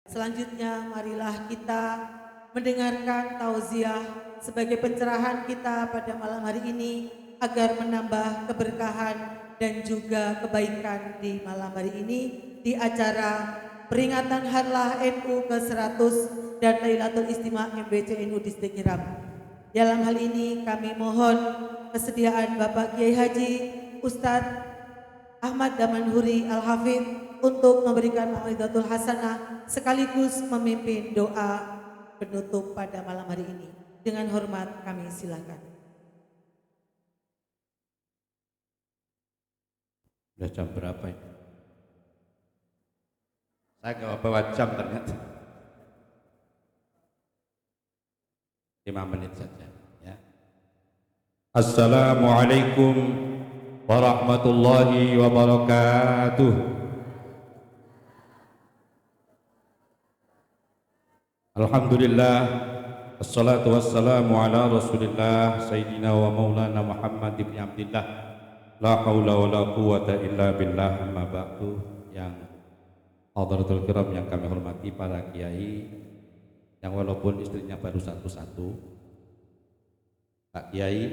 Selanjutnya marilah kita mendengarkan tauziah sebagai pencerahan kita pada malam hari ini agar menambah keberkahan dan juga kebaikan di malam hari ini di acara peringatan Harlah NU ke-100 dan Lailatul Istimewa MBC NU Distrik Iram. Dalam hal ini kami mohon kesediaan Bapak Kiai Haji Ustadz Ahmad Damanhuri Al-Hafidh untuk memberikan mau'izatul hasanah sekaligus memimpin doa penutup pada malam hari ini. Dengan hormat kami silakan. Sudah jam berapa ini? Saya nggak bawa jam ternyata. 5 menit saja. Ya. Assalamualaikum warahmatullahi wabarakatuh. Alhamdulillah, assalatu wassalamu ala rasulillah Sayyidina wa maulana Muhammad ibn Abdillah. La haula wa la quwata illa billah, amma ba'du. Yang hadaratul kiram yang kami hormati para kiai, yang walaupun istrinya baru satu-satu, Pak Kiai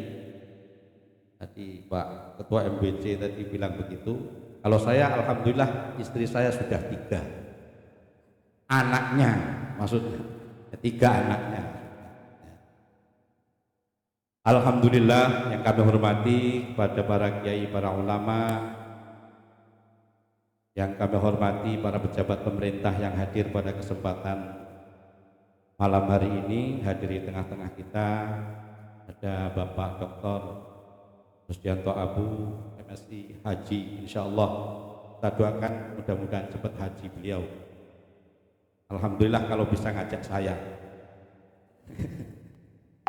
tadi, Pak Ketua MBC tadi bilang begitu. Kalau saya alhamdulillah istri saya sudah 3 anaknya, maksudnya 3 anaknya. Alhamdulillah yang kami hormati kepada para kiai, para ulama, yang kami hormati para pejabat pemerintah yang hadir pada kesempatan malam hari ini. Hadir di tengah-tengah kita ada Bapak Dr. Rusdianto Abu, MSI Haji, insyaallah kita doakan mudah-mudahan cepat haji beliau. Alhamdulillah kalau bisa ngajak saya.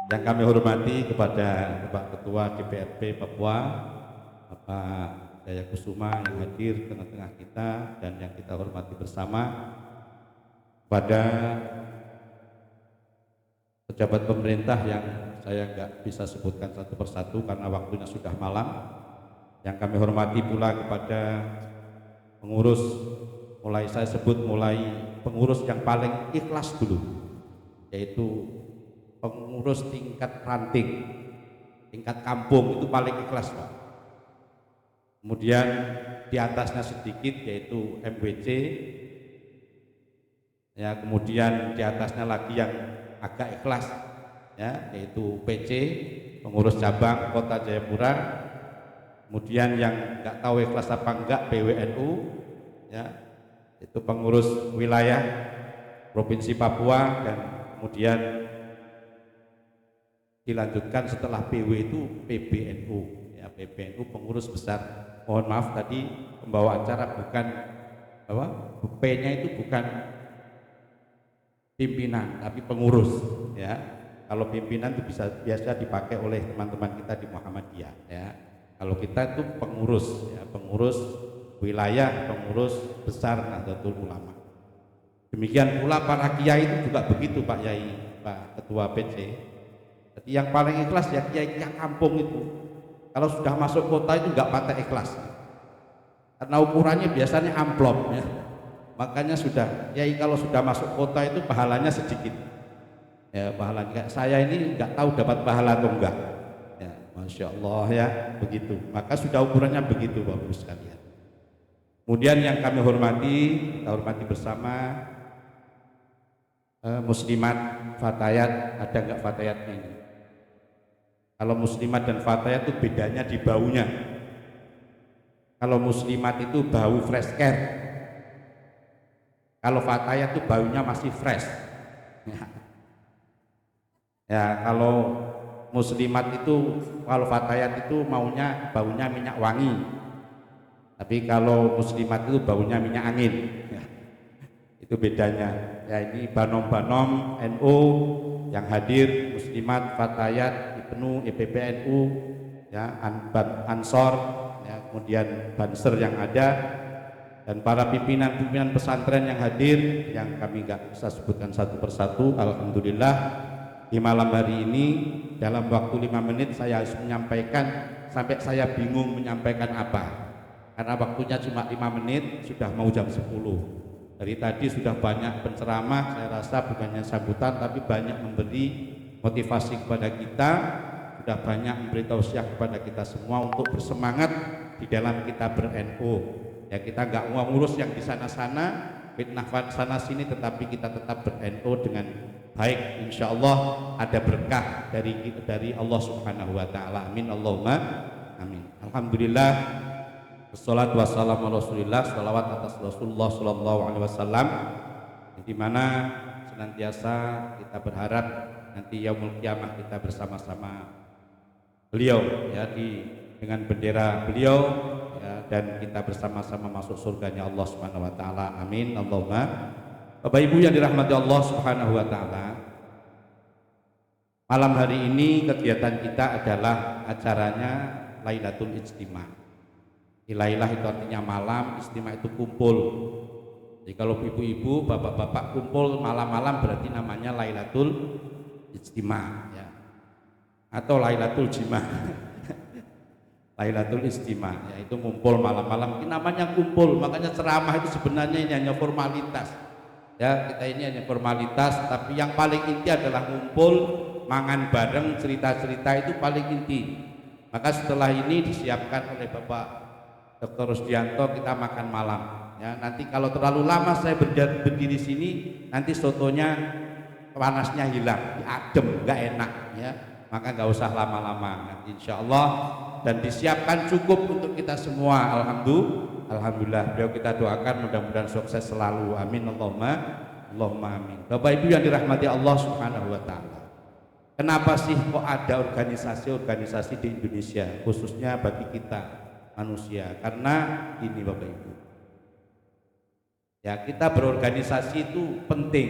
Yang kami hormati kepada Bapak Ketua DPRD Papua, Bapak Jaya Kusuma yang hadir tengah-tengah kita, dan yang kita hormati bersama pada pejabat pemerintah yang saya nggak bisa sebutkan satu persatu karena waktunya sudah malam. Yang kami hormati pula kepada pengurus, saya sebut mulai pengurus yang paling ikhlas dulu, yaitu pengurus tingkat ranting, tingkat kampung itu paling ikhlas, Pak. Kemudian di atasnya sedikit yaitu MWC, ya, kemudian di atasnya lagi yang agak ikhlas, ya, yaitu PC, pengurus cabang Kota Jayapura. Kemudian yang nggak tahu ikhlas apa enggak, PWNU, ya, itu pengurus wilayah Provinsi Papua. Dan kemudian dilanjutkan setelah PW itu PBNU, ya, PBNU pengurus besar. Mohon maaf tadi pembawa acara bukan P-nya itu bukan pimpinan tapi pengurus, ya. Kalau pimpinan itu biasa dipakai oleh teman-teman kita di Muhammadiyah, ya. Kalau kita itu pengurus, ya, pengurus wilayah, pengurus besar Nahdlatul Ulama. Demikian pula para kiai itu juga begitu, Pak Yai, Pak Ketua PC. Jadi yang paling ikhlas ya kiai kampung itu. Kalau sudah masuk kota itu nggak patah ikhlas, karena ukurannya biasanya amplop, ya. Makanya sudah kiai kalau sudah masuk kota itu pahalanya sedikit, ya, pahalanya. Saya ini nggak tahu dapat pahala atau enggak, ya, Masya Allah, ya, begitu. Maka sudah ukurannya begitu, Bapak Ibu sekalian. Kemudian yang kami hormati, kita hormati bersama muslimat fatayat. Ada enggak fatayatnya ini? Kalau muslimat dan fatayat itu bedanya di baunya. Kalau muslimat itu bau fresh care, kalau fatayat itu baunya masih fresh, ya. Ya, kalau muslimat itu, kalau fatayat itu maunya baunya minyak wangi, tapi kalau muslimat itu baunya minyak angin, ya. Itu bedanya, ya. Ini banom-banom NU yang hadir, muslimat, fatayat, IPNU, IPPNU, ya, Ansor, ya, kemudian Banser yang ada, dan para pimpinan-pimpinan pesantren yang hadir, yang kami nggak bisa sebutkan satu persatu. Alhamdulillah di malam hari ini dalam waktu 5 menit saya harus menyampaikan, sampai saya bingung menyampaikan apa, karena waktunya cuma 5 menit, sudah mau jam 10. Dari tadi sudah banyak penceramah, saya rasa bukannya sambutan tapi banyak memberi motivasi kepada kita, sudah banyak memberi tausiah kepada kita semua untuk bersemangat di dalam kita ber-NU. Ya, kita nggak mau ngurus yang di sana-sana, fitnah sana sini, tetapi kita tetap ber-NU dengan baik. Insya Allah ada berkah dari Allah Subhanahu Wa Taala. Amin Allahumma amin. Alhamdulillah. Wassalatu wassalamu ala Rasulillah, sholawat atas Rasulullah sallallahu alaihi wasallam, di mana senantiasa kita berharap nanti yaumul kiamah kita bersama-sama beliau ya dengan bendera beliau ya, dan kita bersama-sama masuk surganya Allah Subhanahu wa taala. Amin Allahumma. Bapak Ibu yang dirahmati Allah Subhanahu wa taala, malam hari ini kegiatan kita adalah acaranya Lailatul Ijtima'. Lailah itu artinya malam, istimewa itu kumpul. Jadi kalau ibu-ibu, bapak-bapak kumpul malam-malam berarti namanya Lailatul Ijtima' ya. Atau Lailatul Jima'. Lailatul Ijtima' ya, itu ngumpul malam-malam. Ini namanya kumpul, makanya ceramah itu sebenarnya ini hanya formalitas. Ya, kita ini hanya formalitas, tapi yang paling inti adalah ngumpul, mangan bareng, cerita-cerita itu paling inti. Maka setelah ini disiapkan oleh Bapak Dr. Rusdianto kita makan malam ya. Nanti kalau terlalu lama saya berdiri sini, nanti sotonya panasnya hilang, adem, nggak enak ya. Maka nggak usah lama-lama nanti insya Allah, dan disiapkan cukup untuk kita semua. Alhamdulillah, beliau kita doakan mudah-mudahan sukses selalu. Amin Allahumma amin. Bapak Ibu yang dirahmati Allah Subhanahu wa taala, kenapa sih kok ada organisasi-organisasi di Indonesia khususnya bagi kita manusia? Karena ini Bapak Ibu ya, kita berorganisasi itu penting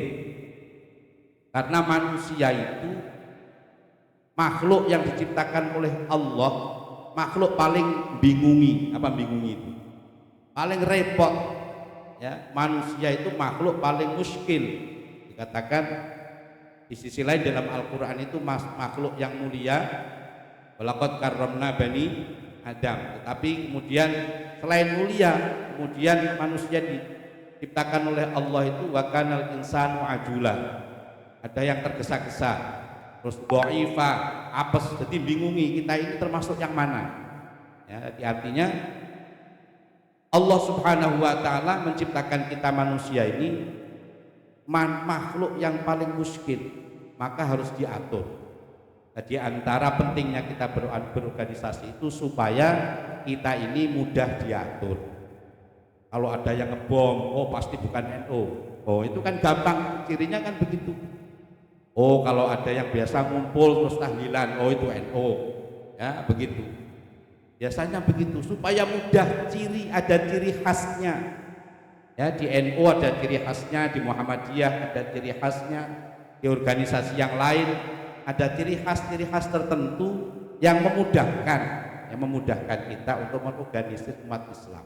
karena manusia itu makhluk yang diciptakan oleh Allah, makhluk paling bingungi itu paling repot ya. Manusia itu makhluk paling muskil, dikatakan di sisi lain dalam Al-Quran itu makhluk yang mulia, walaqad karramna bani Adam. Tetapi kemudian selain mulia, kemudian manusia diciptakan oleh Allah itu wa kanal insanu ajula, ada yang tergesa-gesa, terus dha'ifa, apes, jadi bingungi kita ini termasuk yang mana ya. Jadi artinya Allah Subhanahu wa taala menciptakan kita manusia ini makhluk yang paling muskil, maka harus diatur. Jadi antara pentingnya kita berorganisasi itu supaya kita ini mudah diatur. Kalau ada yang ngebom, oh pasti bukan NU. Oh itu kan gampang, cirinya kan begitu. Oh kalau ada yang biasa ngumpul terus tahlilan, oh itu NU. Ya begitu. Biasanya begitu supaya mudah, ada ciri khasnya. Ya di NU ada ciri khasnya, di Muhammadiyah ada ciri khasnya, di organisasi yang lain ada ciri khas tertentu yang memudahkan kita untuk mengorganisir umat Islam.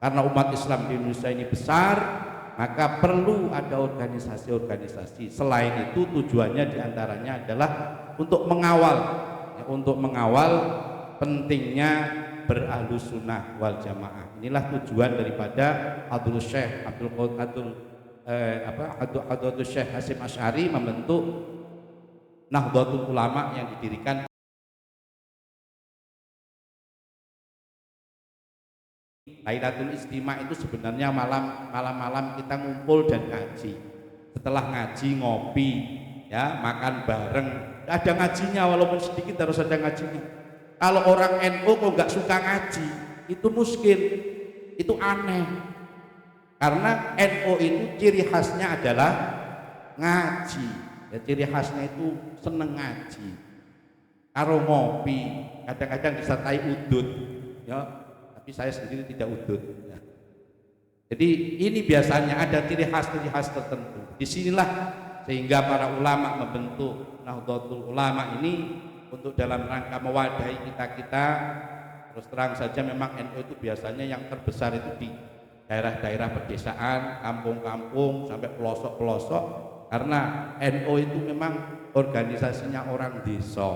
Karena umat Islam di Indonesia ini besar, maka perlu ada organisasi-organisasi. Selain itu tujuannya diantaranya adalah untuk mengawal pentingnya berahlus sunnah wal jamaah. Inilah tujuan daripada Abdul Syekh Hasyim Asy'ari membentuk Nahdlatul Ulama yang didirikan. Lailatul Ijtima' itu sebenarnya malam-malam kita ngumpul dan ngaji. Setelah ngaji ngopi, ya makan bareng. Ada ngajinya walaupun sedikit harus ada ngajinya. Kalau orang NU kok nggak suka ngaji, itu muskil, itu aneh. Karena NU itu ciri khasnya adalah ngaji. Ya, ciri khasnya itu seneng ngaji, karo ngopi, kadang-kadang disertai udut, ya. Tapi saya sendiri tidak udut. Ya. Jadi ini biasanya ada ciri khas tertentu. Disinilah sehingga para ulama membentuk Nahdlatul Ulama ini untuk dalam rangka mewadahi kita. Terus terang saja memang NU itu biasanya yang terbesar itu di daerah-daerah pedesaan, kampung-kampung sampai pelosok-pelosok. Karena NU itu memang organisasinya orang desa,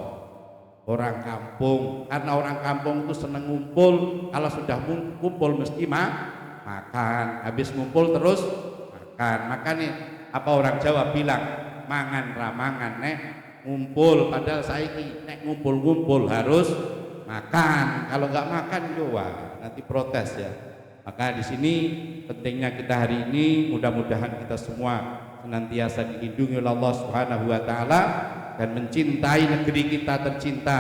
orang kampung. Karena orang kampung itu seneng ngumpul, kalau sudah ngumpul mesti makan, habis ngumpul terus makan. makan. Makanya apa orang Jawa bilang mangan ramangan nek ngumpul, padahal saiki nek ngumpul-ngumpul harus makan. Kalau nggak makan yo wah nanti protes ya. Maka di sini pentingnya kita hari ini, mudah-mudahan kita semua senantiasa dilindungi oleh Allah Subhanahu wa taala dan mencintai negeri kita tercinta,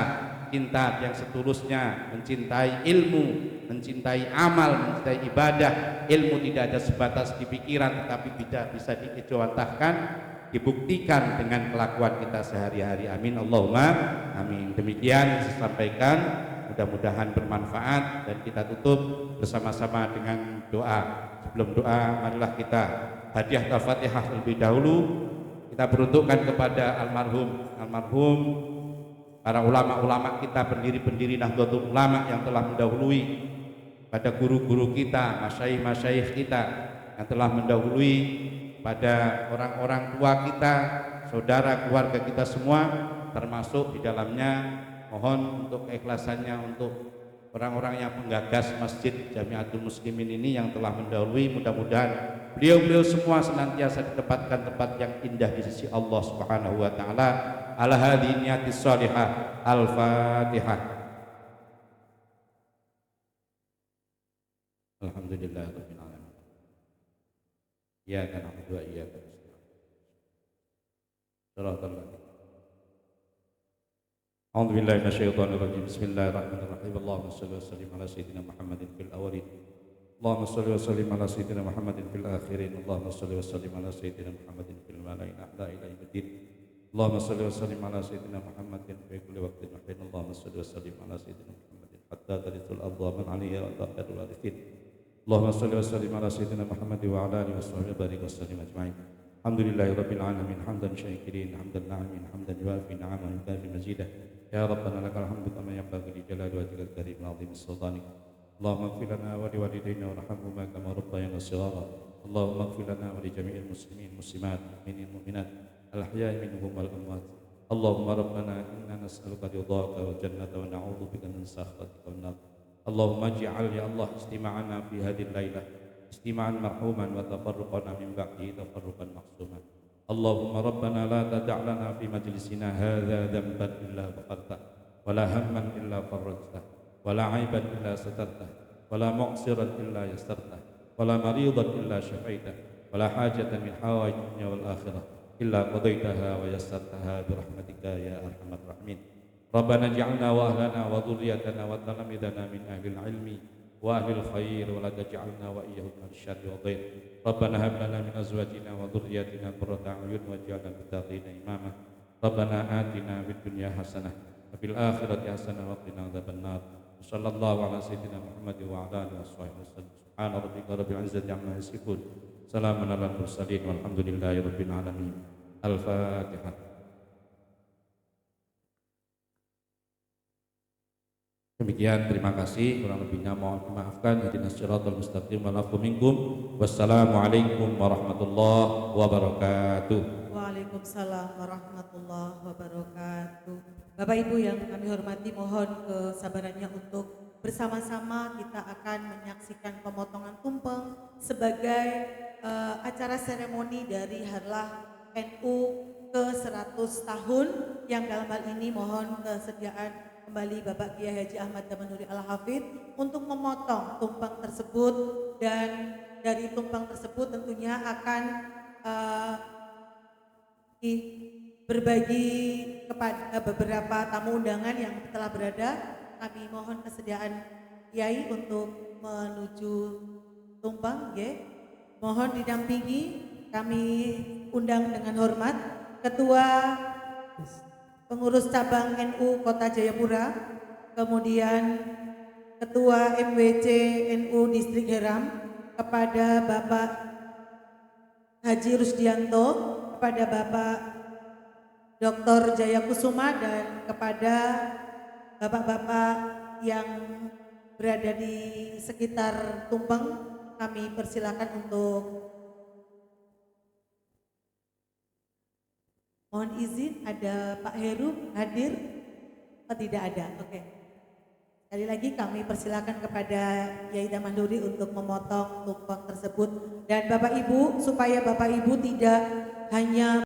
cinta yang setulusnya, mencintai ilmu, mencintai amal, mencintai ibadah. Ilmu tidak ada sebatas di pikiran tetapi bisa diejawantahkan, dibuktikan dengan kelakuan kita sehari-hari. Amin Allahumma amin. Demikian saya sampaikan, mudah-mudahan bermanfaat dan kita tutup bersama-sama dengan doa. Sebelum doa, marilah kita hadiah Al-Fatihah terlebih dahulu. Kita peruntukkan kepada almarhum para ulama-ulama kita, pendiri-pendiri Nahdlatul Ulama yang telah mendahului, pada guru-guru kita, masyayikh-masyayikh kita yang telah mendahului, pada orang-orang tua kita, saudara keluarga kita semua, termasuk di dalamnya mohon untuk keikhlasannya untuk orang-orang yang penggagas Masjid Jamiatul Muslimin ini yang telah mendahului. Mudah-mudahan beliau-beliau semua senantiasa ditempatkan tempat yang indah di sisi Allah Subhanahu wa taala. Ala hadhihi niyatis shalihah. Al-Fatihah. Alhamdulillahirabbil alamin. Iyyaka na'budu wa iyyaka nasta'in. Shiratal ladzina أعوذ بالله من الشيطان الرجيم بسم الله الرحمن الرحيم اللهم صل وسلم على سيدنا محمد في الأولين اللهم صل وسلم على سيدنا محمد في الآخرين اللهم صل وسلم على سيدنا محمد في الملأ الأعلى إلى يوم الدين اللهم صل وسلم على سيدنا محمد في كل وقت وحين اللهم صل وسلم على سيدنا محمد حتى ترث الأرض ومن عليها وأنت خير الوارثين اللهم صل وسلم على سيدنا محمد وعلى آله وصحبه وبارك وسلم أجمعين الحمد لله رب العالمين حمدا شاكرين حمدا ناعمين حمدا يوافي نعمه ويكافي مزيده يا ربنا لك الحمد كما ينبغي لجلال وجهك الكريم العظيم سلطانك اللهم اغفر لنا ولوالدينا وارحمهما كما ربيانا صغارا اللهم اغفر لنا ولجميع المسلمين والمسلمات المؤمنين والمؤمنات الأحياء منهم والأموات اللهم ربنا إنا نسألك رضاك والجنة ونعوذ بك من سخطك والنار اللهم اجعل يا الله اجتماعنا في هذه الليلة اجتماعا مرحوما وتفرقنا من بعده تفرقا معصوما اللهم ربنا لا تدع لنا في مجلسنا هذا ذنبا إلا غفرته ولا هما إلا فرجته ولا عيبا إلا سترته ولا معسرا إلا يسرته ولا مريضا إلا شفيته ولا حاجة من حوائج الدنيا والآخرة إلا قضيتها ويسرتها برحمتك يا أرحم الراحمين ربنا اجعلنا وأهلنا وذريتنا وتلامذنا من أهل العلم وأهل الخير ولا تجعلنا وإياهم من الشر والضيق ربنا هب لنا من أزواجنا وذرياتنا قرة أعين واجعلنا للمتقين إماما ربنا آتنا في الدنيا حسنة وفي الآخرة حسنة وقنا عذاب النار وصلى الله على سيدنا محمد وعلى آله وصحبه وسلم سبحان ربك رب العزة عما يصفون سلام على المرسلين والحمد لله رب العالمين الفاتحة. Demikian, terima kasih, kurang lebihnya mohon dimaafkan. Ihdinas siratal mustaqim wal afu minkum. Wassalamualaikum warahmatullahi wabarakatuh. Waalaikumsalam warahmatullahi wabarakatuh. Bapak Ibu yang kami hormati, mohon kesabarannya untuk bersama-sama kita akan menyaksikan pemotongan tumpeng sebagai acara seremoni dari Harlah NU ke 100 tahun, yang dalam hal ini mohon kesediaan kembali Bapak Kiai Haji Ahmad Damanhuri Al-Hafidh untuk memotong tumpeng tersebut, dan dari tumpeng tersebut tentunya akan berbagi kepada beberapa tamu undangan yang telah berada. Kami mohon kesediaan Kiai untuk menuju tumpeng, mohon didampingi. Kami undang dengan hormat Ketua Pengurus Cabang NU Kota Jayapura, kemudian Ketua MWC NU Distrik Heram, kepada Bapak Haji Rusdianto, kepada Bapak Dr. Jaya Kusuma, dan kepada bapak-bapak yang berada di sekitar tumpeng, kami persilakan untuk mohon izin. Ada Pak Heru hadir? Oh, tidak ada. Oke. Sekali lagi kami persilakan kepada Yai Damanduri untuk memotong tumpeng tersebut, dan Bapak Ibu, supaya Bapak Ibu tidak hanya